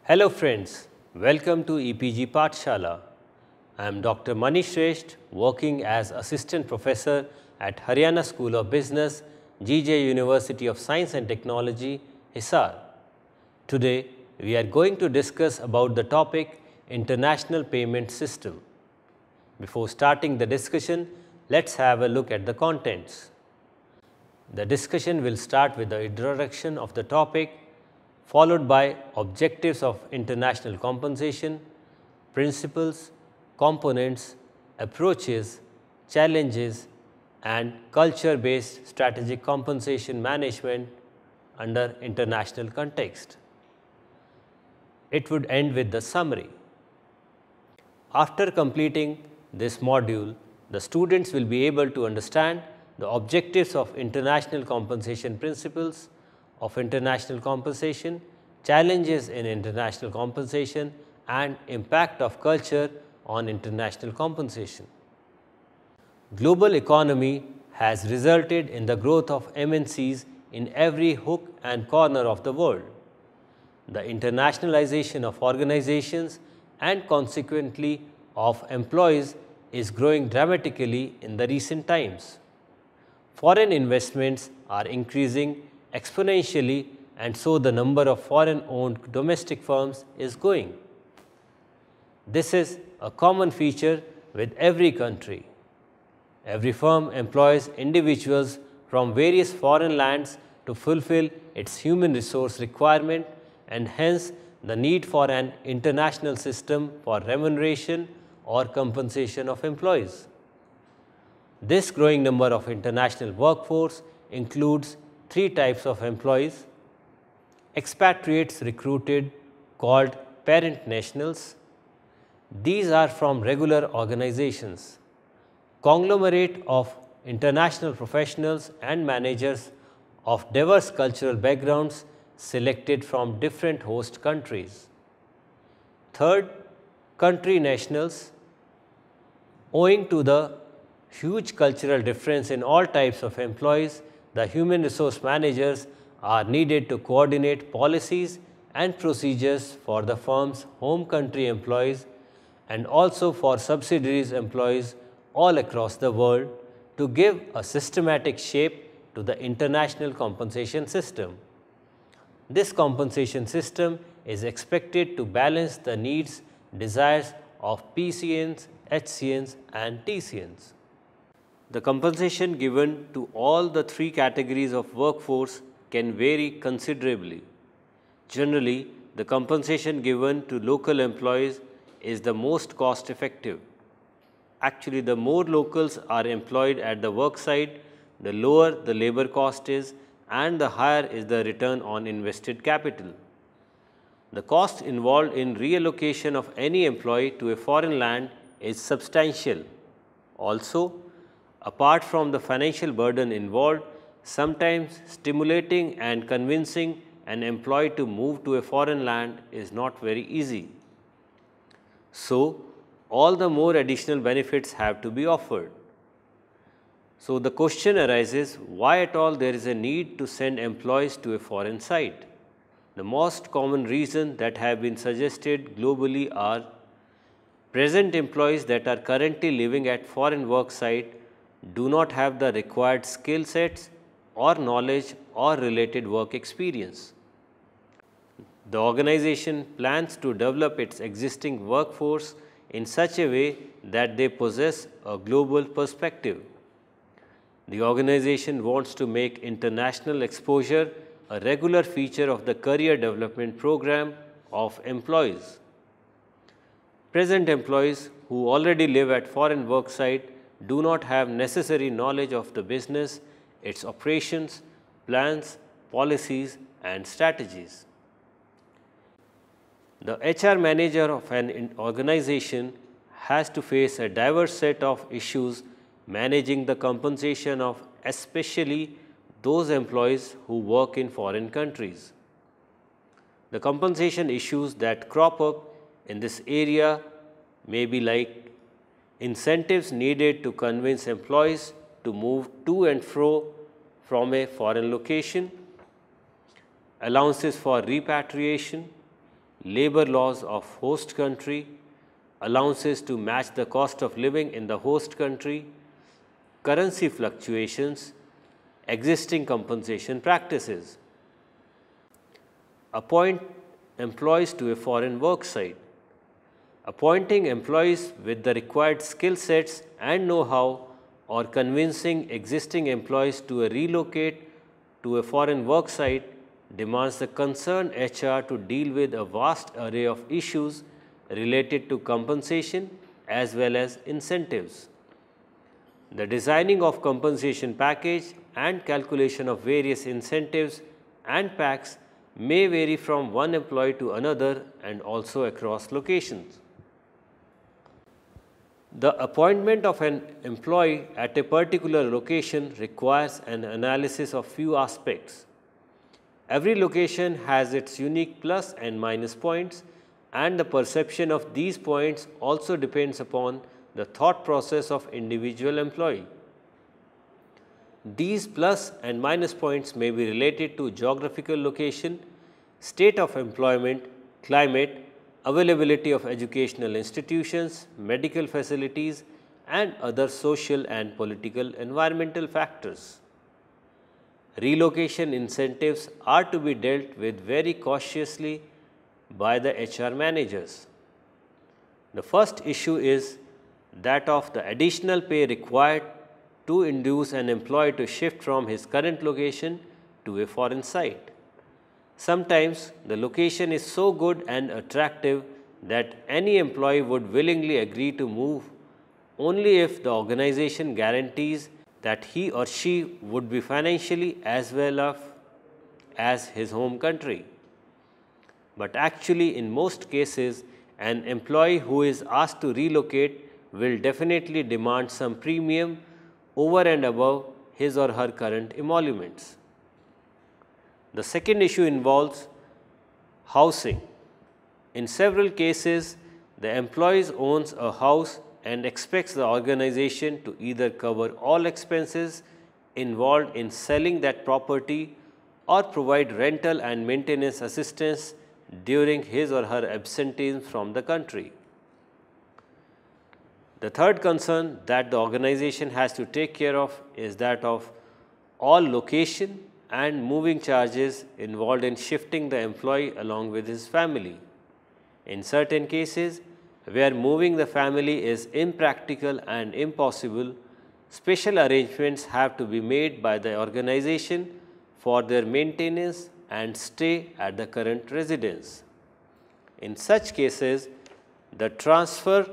Hello friends, welcome to EPG Pathshala. I am Dr. Manish Shrestha, working as Assistant Professor at Haryana School of Business, GJ University of Science and Technology, Hisar. Today, we are going to discuss about the topic International Payment System. Before starting the discussion, let's have a look at the contents. The discussion will start with the introduction of the topic, followed by objectives of international compensation, principles, components, approaches, challenges, and culture-based strategic compensation management under international context. It would end with the summary. After completing this module, the students will be able to understand the objectives of international compensation principles, of international compensation, challenges in international compensation, and impact of culture on international compensation. Global economy has resulted in the growth of MNCs in every hook and corner of the world. The internationalization of organizations and consequently of employees is growing dramatically in the recent times. Foreign investments are increasing exponentially, and so the number of foreign-owned domestic firms is growing. This is a common feature with every country. Every firm employs individuals from various foreign lands to fulfill its human resource requirement, and hence the need for an international system for remuneration or compensation of employees. This growing number of international workforce includes three types of employees: expatriates recruited called parent nationals. These are from regular organizations, conglomerate of international professionals and managers of diverse cultural backgrounds selected from different host countries. Third, country nationals. Owing to the huge cultural difference in all types of employees, the human resource managers are needed to coordinate policies and procedures for the firm's home country employees and also for subsidiaries employees all across the world to give a systematic shape to the international compensation system. This compensation system is expected to balance the needs, desires of PCNs, HCNs, and TCNs. The compensation given to all the three categories of workforce can vary considerably. Generally, the compensation given to local employees is the most cost effective. Actually, the more locals are employed at the work site, the lower the labor cost is and the higher is the return on invested capital. The cost involved in reallocation of any employee to a foreign land is substantial. Also, apart from the financial burden involved, sometimes stimulating and convincing an employee to move to a foreign land is not very easy. So, all the more additional benefits have to be offered. So, the question arises, why at all there is a need to send employees to a foreign site? The most common reasons that have been suggested globally are: present employees that are currently living at foreign work site do not have the required skill sets or knowledge or related work experience. The organization plans to develop its existing workforce in such a way that they possess a global perspective. The organization wants to make international exposure a regular feature of the career development program of employees. Present employees who already live at foreign work site do not have necessary knowledge of the business, its operations, plans, policies, and strategies. The HR manager of an organization has to face a diverse set of issues managing the compensation of especially those employees who work in foreign countries. The compensation issues that crop up in this area may be like incentives needed to convince employees to move to and fro from a foreign location, allowances for repatriation, labor laws of host country, allowances to match the cost of living in the host country, currency fluctuations, existing compensation practices. Appoint employees to a foreign work site. Appointing employees with the required skill sets and know-how or convincing existing employees to relocate to a foreign work site demands the concerned HR to deal with a vast array of issues related to compensation as well as incentives. The designing of compensation package and calculation of various incentives and packs may vary from one employee to another and also across locations. The appointment of an employee at a particular location requires an analysis of few aspects. Every location has its unique plus and minus points, and the perception of these points also depends upon the thought process of individual employee. These plus and minus points may be related to geographical location, state of employment, climate, availability of educational institutions, medical facilities, and other social and political environmental factors. Relocation incentives are to be dealt with very cautiously by the HR managers. The first issue is that of the additional pay required to induce an employee to shift from his current location to a foreign site. Sometimes the location is so good and attractive that any employee would willingly agree to move only if the organization guarantees that he or she would be financially as well off as his home country. But actually, in most cases, an employee who is asked to relocate will definitely demand some premium over and above his or her current emoluments. The second issue involves housing. In several cases, the employee owns a house and expects the organization to either cover all expenses involved in selling that property or provide rental and maintenance assistance during his or her absenteeism from the country. The third concern that the organization has to take care of is that of all location and moving charges involved in shifting the employee along with his family. In certain cases, where moving the family is impractical and impossible, special arrangements have to be made by the organization for their maintenance and stay at the current residence. In such cases, the transfer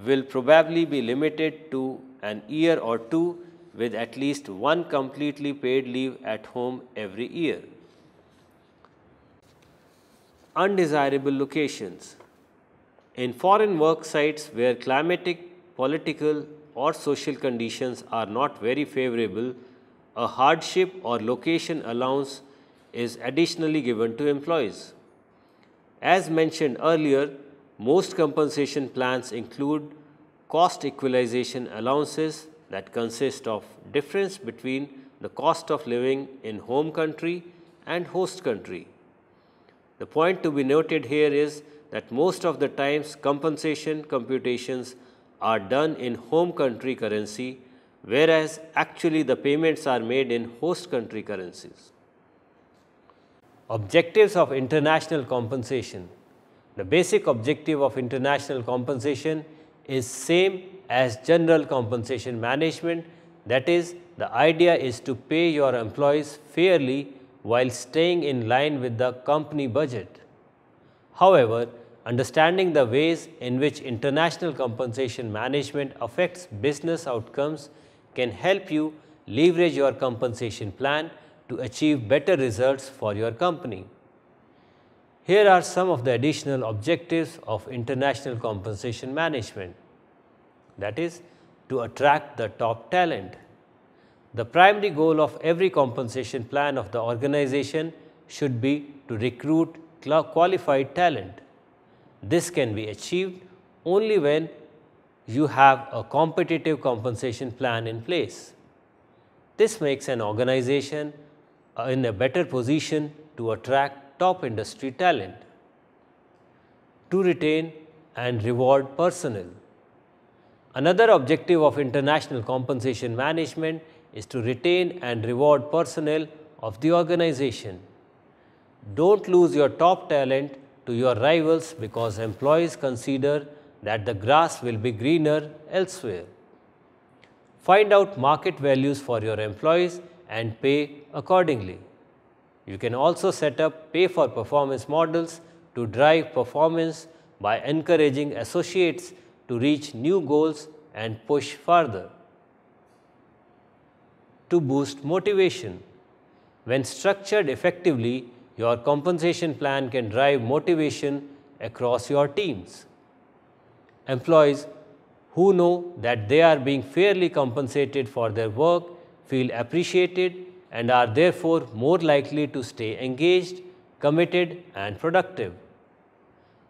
will probably be limited to an year or two with at least one completely paid leave at home every year. Undesirable locations. In foreign work sites where climatic, political or social conditions are not very favorable, a hardship or location allowance is additionally given to employees. As mentioned earlier, most compensation plans include cost equalization allowances that consist of difference between the cost of living in home country and host country. The point to be noted here is that most of the times compensation computations are done in home country currency, whereas actually the payments are made in host country currencies. Objectives of international compensation. The basic objective of international compensation is same as general compensation management, that is, the idea is to pay your employees fairly while staying in line with the company budget. However, understanding the ways in which international compensation management affects business outcomes can help you leverage your compensation plan to achieve better results for your company. Here are some of the additional objectives of international compensation management. That is, to attract the top talent. The primary goal of every compensation plan of the organization should be to recruit qualified talent. This can be achieved only when you have a competitive compensation plan in place. This makes an organization in a better position to attract top industry talent. to retain and reward personnel. Another objective of international compensation management is to retain and reward personnel of the organization. Don't lose your top talent to your rivals because employees consider that the grass will be greener elsewhere. Find out market values for your employees and pay accordingly. You can also set up pay for performance models to drive performance by encouraging associates to reach new goals and push further. To boost motivation. When structured effectively, your compensation plan can drive motivation across your teams. Employees who know that they are being fairly compensated for their work feel appreciated and are therefore more likely to stay engaged, committed, and productive.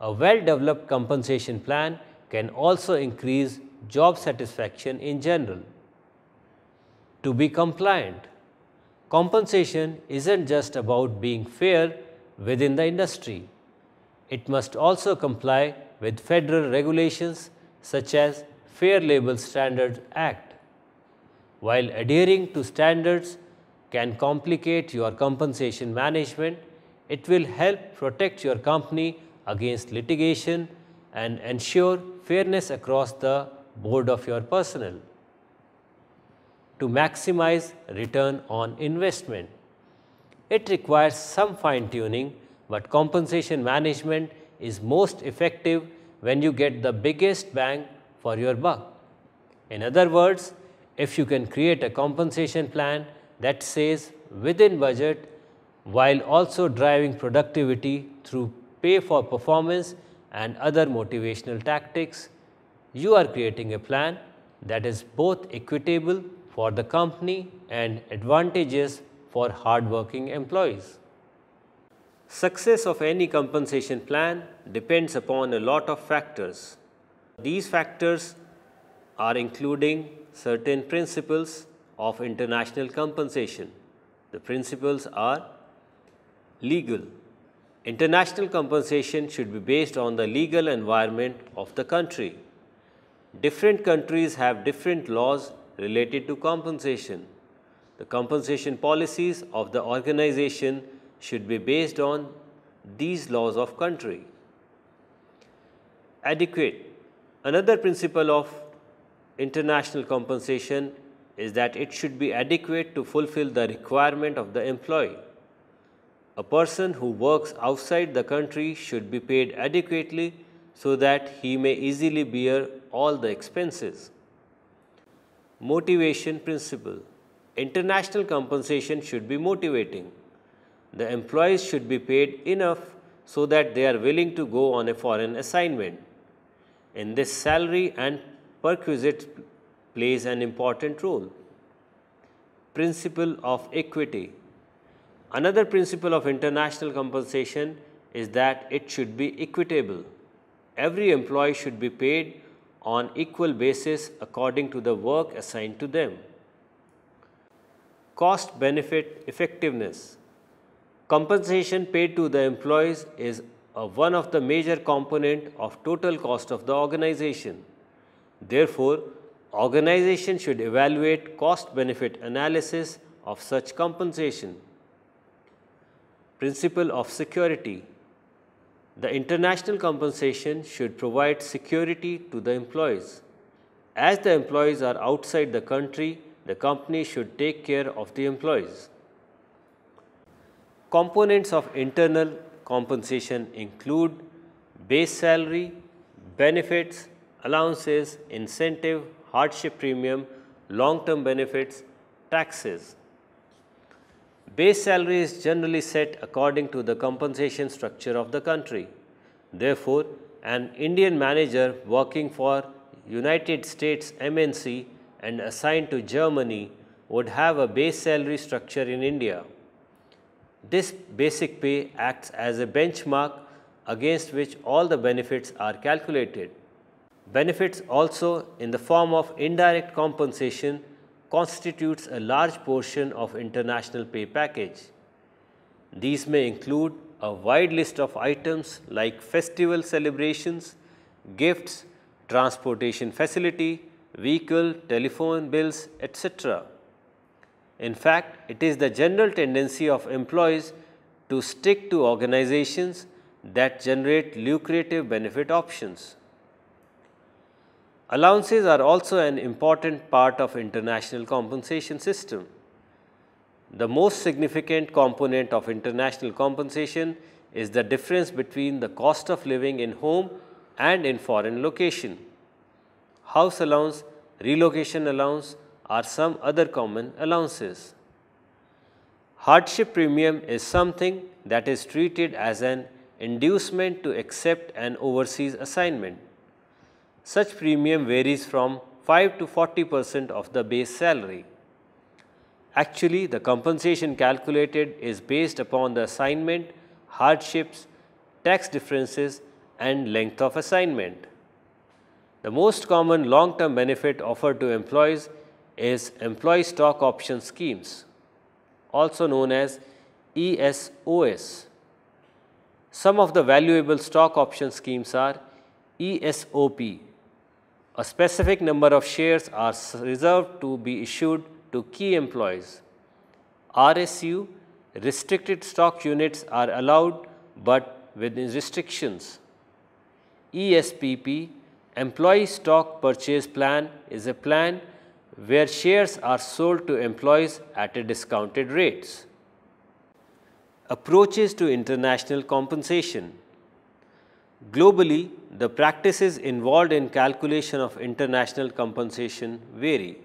A well-developed compensation plan can also increase job satisfaction in general. To be compliant, compensation isn't just about being fair within the industry. It must also comply with federal regulations such as Fair Labor Standards Act. While adhering to standards can complicate your compensation management, it will help protect your company against litigation and ensure fairness across the board of your personnel. To maximize return on investment, it requires some fine-tuning, but compensation management is most effective when you get the biggest bang for your buck. In other words, if you can create a compensation plan that stays within budget while also driving productivity through pay for performance and other motivational tactics, you are creating a plan that is both equitable for the company and advantageous for hardworking employees. Success of any compensation plan depends upon a lot of factors. These factors are including certain principles of international compensation. The principles are legal. International compensation should be based on the legal environment of the country. Different countries have different laws related to compensation. The compensation policies of the organization should be based on these laws of country. Adequate. Another principle of international compensation is that it should be adequate to fulfill the requirement of the employee. A person who works outside the country should be paid adequately so that he may easily bear all the expenses. Motivation principle. International compensation should be motivating. The employees should be paid enough so that they are willing to go on a foreign assignment. In this, salary and perquisite plays an important role. Principle of equity. Another principle of international compensation is that it should be equitable. Every employee should be paid on equal basis according to the work assigned to them. Cost benefit effectiveness. Compensation paid to the employees is one of the major component of total cost of the organization. Therefore, organization should evaluate cost benefit analysis of such compensation. Principle of security. The international compensation should provide security to the employees. As the employees are outside the country, the company should take care of the employees. Components of internal compensation include base salary, benefits, allowances, incentive, hardship premium, long-term benefits, taxes. Base salary is generally set according to the compensation structure of the country. Therefore, an Indian manager working for United States MNC and assigned to Germany would have a base salary structure in India. This basic pay acts as a benchmark against which all the benefits are calculated. Benefits also in the form of indirect compensation constitutes a large portion of international pay package. These may include a wide list of items like festival celebrations, gifts, transportation facility, vehicle, telephone bills, etc. In fact, it is the general tendency of employees to stick to organizations that generate lucrative benefit options. Allowances are also an important part of international compensation system. The most significant component of international compensation is the difference between the cost of living in home and in foreign location. House allowance, relocation allowance are some other common allowances. Hardship premium is something that is treated as an inducement to accept an overseas assignment. Such premium varies from 5 to 40% of the base salary. Actually, the compensation calculated is based upon the assignment, hardships, tax differences, and length of assignment. The most common long-term benefit offered to employees is employee stock option schemes, also known as ESOS. Some of the valuable stock option schemes are ESOP. A specific number of shares are reserved to be issued to key employees. RSU, restricted stock units are allowed but with restrictions. ESPP, Employee Stock Purchase Plan, is a plan where shares are sold to employees at a discounted rates. Approaches to international compensation. Globally, the practices involved in calculation of international compensation vary.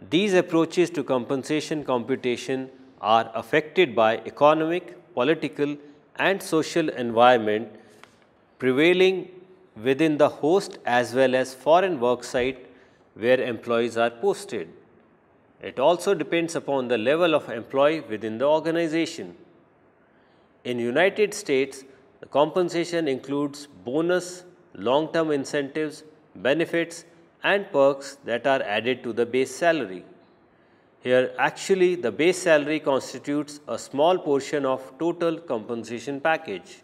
These approaches to compensation computation are affected by economic, political, and social environment prevailing within the host as well as foreign work site where employees are posted. It also depends upon the level of employee within the organization. In United States, the compensation includes bonus, long-term incentives, benefits, and perks that are added to the base salary. Here, actually, the base salary constitutes a small portion of total compensation package.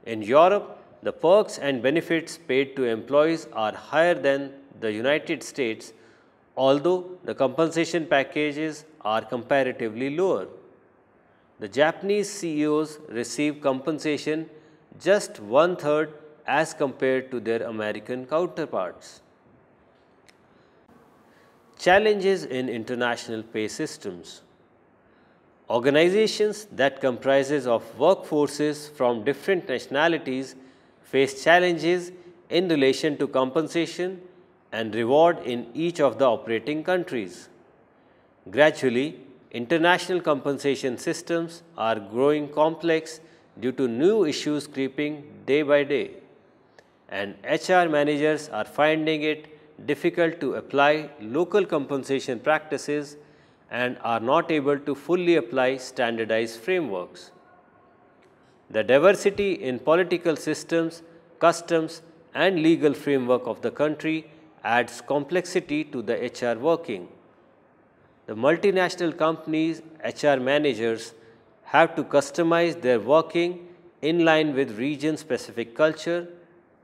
In Europe, the perks and benefits paid to employees are higher than the United States, although the compensation packages are comparatively lower. The Japanese CEOs receive compensation just one-third as compared to their American counterparts. Challenges in international pay systems. Organizations that comprises of workforces from different nationalities face challenges in relation to compensation and reward in each of the operating countries. Gradually, international compensation systems are growing complex due to new issues creeping day by day, and HR managers are finding it difficult to apply local compensation practices and are not able to fully apply standardized frameworks. The diversity in political systems, customs, and legal framework of the country adds complexity to the HR working. The multinational companies' HR managers have to customize their working in line with region-specific culture,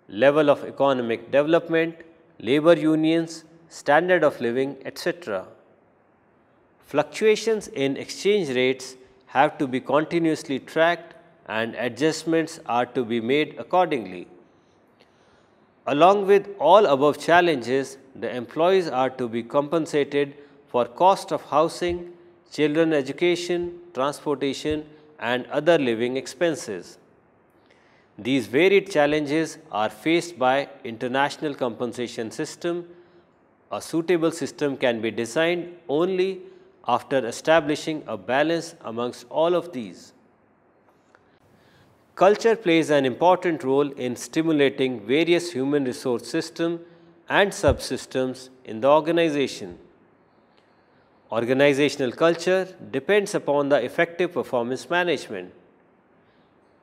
level of economic development, labor unions, standard of living, etc. Fluctuations in exchange rates have to be continuously tracked and adjustments are to be made accordingly. Along with all above challenges, the employees are to be compensated for cost of housing, children education, transportation, and other living expenses. These varied challenges are faced by international compensation system. A suitable system can be designed only after establishing a balance amongst all of these. Culture plays an important role in stimulating various human resource systems and subsystems in the organization. Organizational culture depends upon the effective performance management.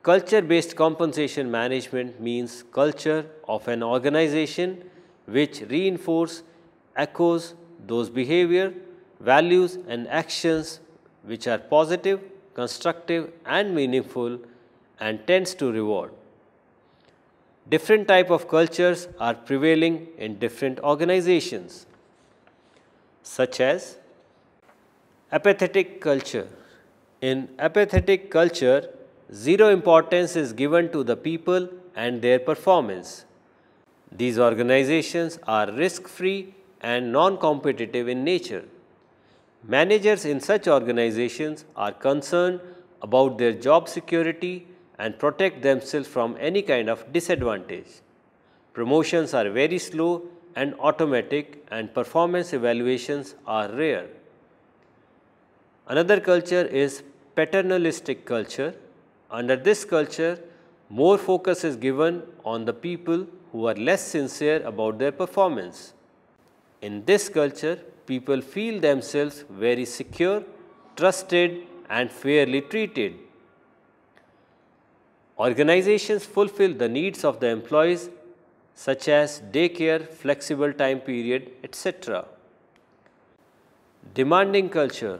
Culture-based compensation management means culture of an organization which echoes those behavior, values and actions which are positive, constructive and meaningful and tends to reward. Different type of cultures are prevailing in different organizations, such as apathetic culture. In apathetic culture, zero importance is given to the people and their performance. These organizations are risk-free and non-competitive in nature. Managers in such organizations are concerned about their job security and protect themselves from any kind of disadvantage. Promotions are very slow and automatic, and performance evaluations are rare. Another culture is paternalistic culture. Under this culture, more focus is given on the people who are less sincere about their performance. In this culture, people feel themselves very secure, trusted, and fairly treated. Organizations fulfill the needs of the employees such as daycare, flexible time period, etc. Demanding culture.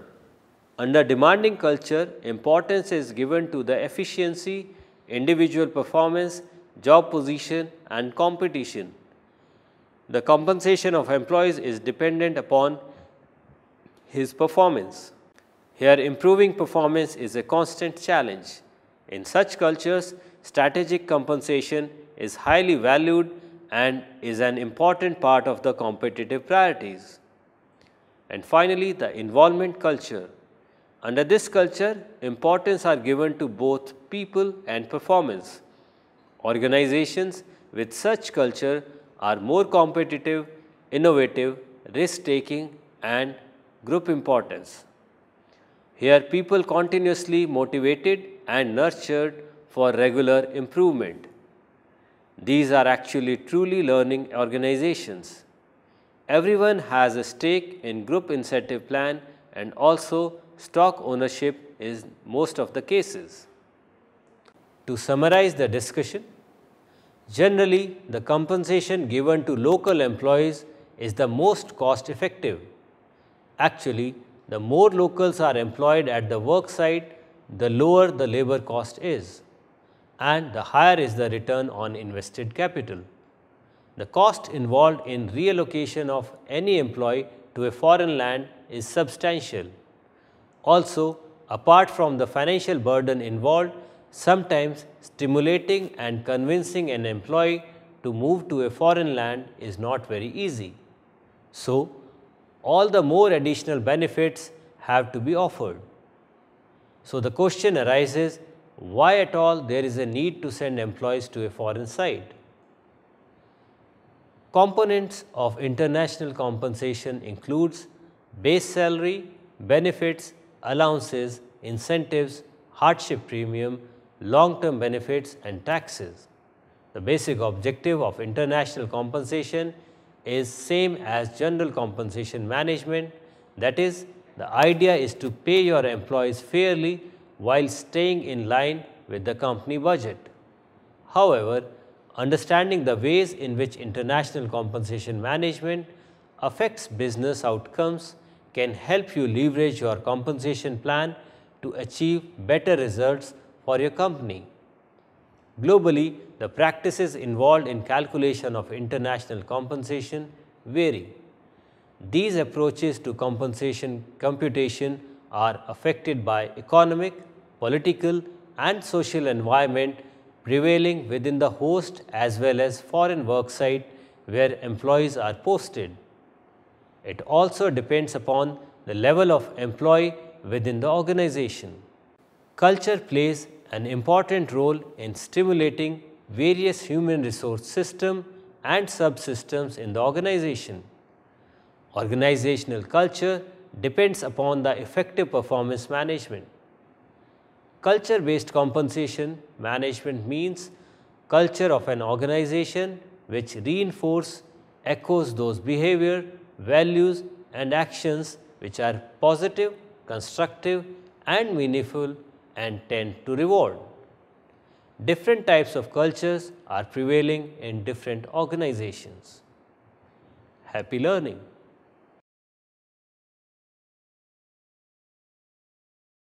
Under demanding culture, importance is given to the efficiency, individual performance, job position, and competition. The compensation of employees is dependent upon his performance. Here, improving performance is a constant challenge. In such cultures, strategic compensation is highly valued and is an important part of the competitive priorities. And finally, the involvement culture. Under this culture, importance are given to both people and performance. Organizations with such culture are more competitive, innovative, risk-taking, and group importance. Here, people continuously motivated and nurtured for regular improvement. These are actually truly learning organizations. Everyone has a stake in group incentive plan, and also stock ownership in most of the cases. To summarize the discussion, generally the compensation given to local employees is the most cost effective. Actually, the more locals are employed at the work site, the lower the labor cost is, and the higher is the return on invested capital. The cost involved in reallocation of any employee to a foreign land is substantial. Also, apart from the financial burden involved, sometimes stimulating and convincing an employee to move to a foreign land is not very easy. So, all the more additional benefits have to be offered. So, the question arises, why at all there is a need to send employees to a foreign site? Components of international compensation includes base salary, benefits, allowances, incentives, hardship premium, long-term benefits, and taxes. The basic objective of international compensation is same as general compensation management, that is, the idea is to pay your employees fairly while staying in line with the company budget. However, understanding the ways in which international compensation management affects business outcomes can help you leverage your compensation plan to achieve better results for your company. Globally, the practices involved in calculation of international compensation vary. These approaches to compensation computation are affected by economic, political, and social environment prevailing within the host as well as foreign work site where employees are posted. It also depends upon the level of employee within the organization. Culture plays an important role in stimulating various human resource systems and subsystems in the organization. Organizational culture depends upon the effective performance management. Culture-based compensation management means culture of an organization which reinforces, echoes those behavior, values, and actions which are positive, constructive, and meaningful and tend to reward. Different types of cultures are prevailing in different organizations. Happy learning!